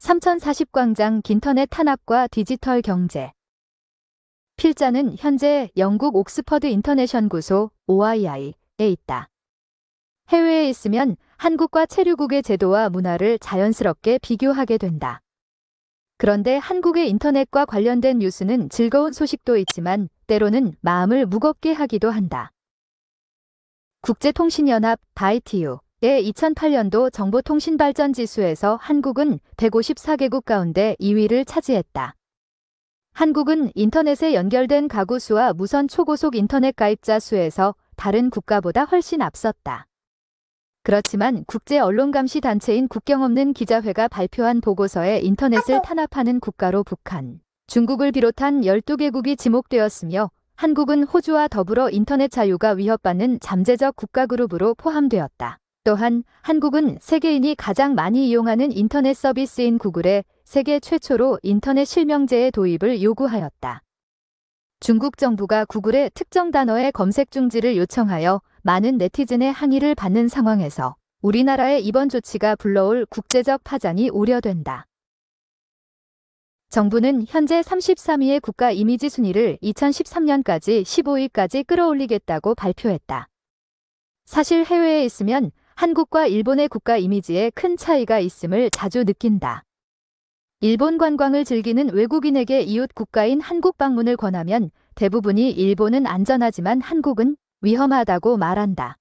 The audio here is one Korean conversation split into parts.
3040광장 인터넷 탄압과 디지털 경제. 필자는 현재 영국 옥스퍼드 인터넷 연구소 OII에 있다. 해외에 있으면 한국과 체류국의 제도와 문화를 자연스럽게 비교하게 된다. 그런데 한국의 인터넷과 관련된 뉴스는 즐거운 소식도 있지만 때로는 마음을 무겁게 하기도 한다. 국제통신연합 ITU의 2008년도 정보통신발전지수에서 한국은 154개국 가운데 2위를 차지했다. 한국은 인터넷에 연결된 가구 수와 무선 초고속 인터넷 가입자 수에서 다른 국가보다 훨씬 앞섰다. 그렇지만 국제언론감시단체인 국경없는 기자회가 발표한 보고서에 인터넷을 탄압하는 국가로 북한, 중국을 비롯한 12개국이 지목되었으며 한국은 호주와 더불어 인터넷 자유가 위협받는 잠재적 국가 그룹으로 포함되었다. 또한 한국은 세계인이 가장 많이 이용하는 인터넷 서비스인 구글에 세계 최초로 인터넷 실명제의 도입을 요구하였다. 중국 정부가 구글의 특정 단어의 검색 중지를 요청하여 많은 네티즌의 항의를 받는 상황에서 우리나라의 이번 조치가 불러올 국제적 파장이 우려된다. 정부는 현재 33위의 국가 이미지 순위를 2013년까지 15위까지 끌어올리겠다고 발표했다. 사실 해외에 있으면 한국과 일본의 국가 이미지에 큰 차이가 있음을 자주 느낀다. 일본 관광을 즐기는 외국인에게 이웃 국가인 한국 방문을 권하면 대부분이 일본은 안전하지만 한국은 위험하다고 말한다.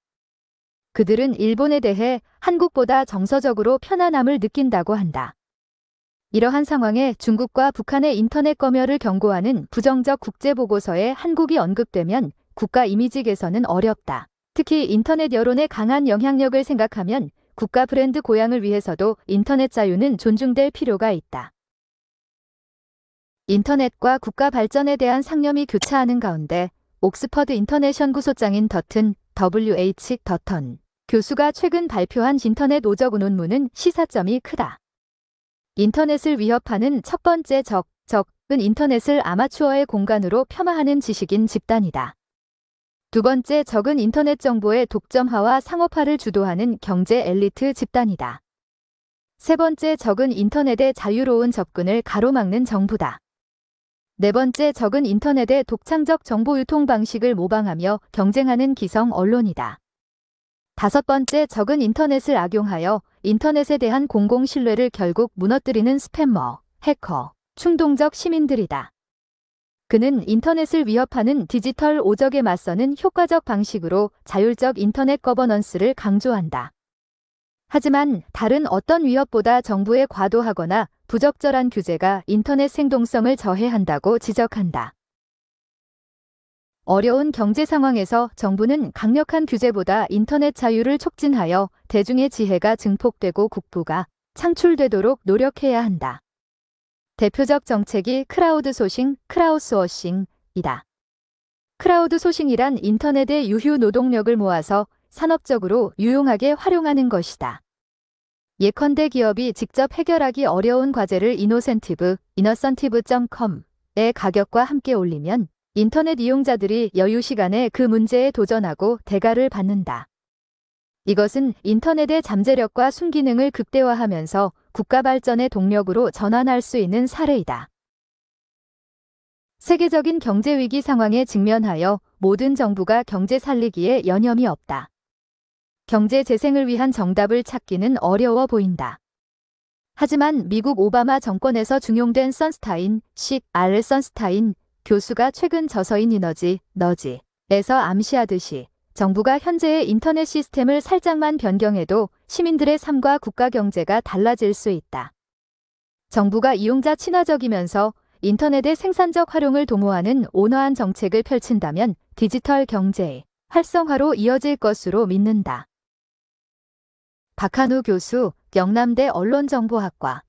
그들은 일본에 대해 한국보다 정서적으로 편안함을 느낀다고 한다. 이러한 상황에 중국과 북한의 인터넷 검열을 경고하는 부정적 국제보고서에 한국이 언급되면 국가 이미지 개선은 어렵다. 특히 인터넷 여론의 강한 영향력을 생각하면 국가 브랜드 고양을 위해서도 인터넷 자유는 존중될 필요가 있다. 인터넷과 국가 발전에 대한 상념이 교차하는 가운데 옥스퍼드 인터넷 연구소장인 더튼 W.H. 더턴 교수가 최근 발표한 인터넷 오적 논문은 시사점이 크다. 인터넷을 위협하는 첫 번째 적은 인터넷을 아마추어의 공간으로 폄하하는 지식인 집단이다. 두 번째 적은 인터넷 정보의 독점화와 상업화를 주도하는 경제 엘리트 집단이다. 세 번째 적은 인터넷의 자유로운 접근을 가로막는 정부다. 네 번째 적은 인터넷의 독창적 정보 유통 방식을 모방하며 경쟁하는 기성 언론이다. 다섯 번째 적은 인터넷을 악용하여 인터넷에 대한 공공 신뢰를 결국 무너뜨리는 스패머, 해커, 충동적 시민들이다. 그는 인터넷을 위협하는 디지털 오적에 맞서는 효과적 방식으로 자율적 인터넷 거버넌스를 강조한다. 하지만 다른 어떤 위협보다 정부의 과도하거나 부적절한 규제가 인터넷 생동성을 저해한다고 지적한다. 어려운 경제 상황에서 정부는 강력한 규제보다 인터넷 자유를 촉진하여 대중의 지혜가 증폭되고 국부가 창출되도록 노력해야 한다. 대표적 정책이 크라우드소싱이다. 크라우드소싱이란 인터넷의 유휴 노동력을 모아서 산업적으로 유용하게 활용하는 것이다. 예컨대 기업이 직접 해결하기 어려운 과제를 innocentive.com의 가격과 함께 올리면 인터넷 이용자들이 여유 시간에 그 문제에 도전하고 대가를 받는다. 이것은 인터넷의 잠재력과 순기능을 극대화하면서 국가 발전의 동력으로 전환할 수 있는 사례이다. 세계적인 경제 위기 상황에 직면하여 모든 정부가 경제 살리기에 여념이 없다. 경제 재생을 위한 정답을 찾기는 어려워 보인다. 하지만 미국 오바마 정권에서 중용된 선스타인 교수가 최근 저서인 너지에서 암시하듯이 정부가 현재의 인터넷 시스템을 살짝만 변경해도 시민들의 삶과 국가 경제가 달라질 수 있다. 정부가 이용자 친화적이면서 인터넷의 생산적 활용을 도모하는 온화한 정책을 펼친다면 디지털 경제의 활성화로 이어질 것으로 믿는다. 박한우 교수, 영남대 언론정보학과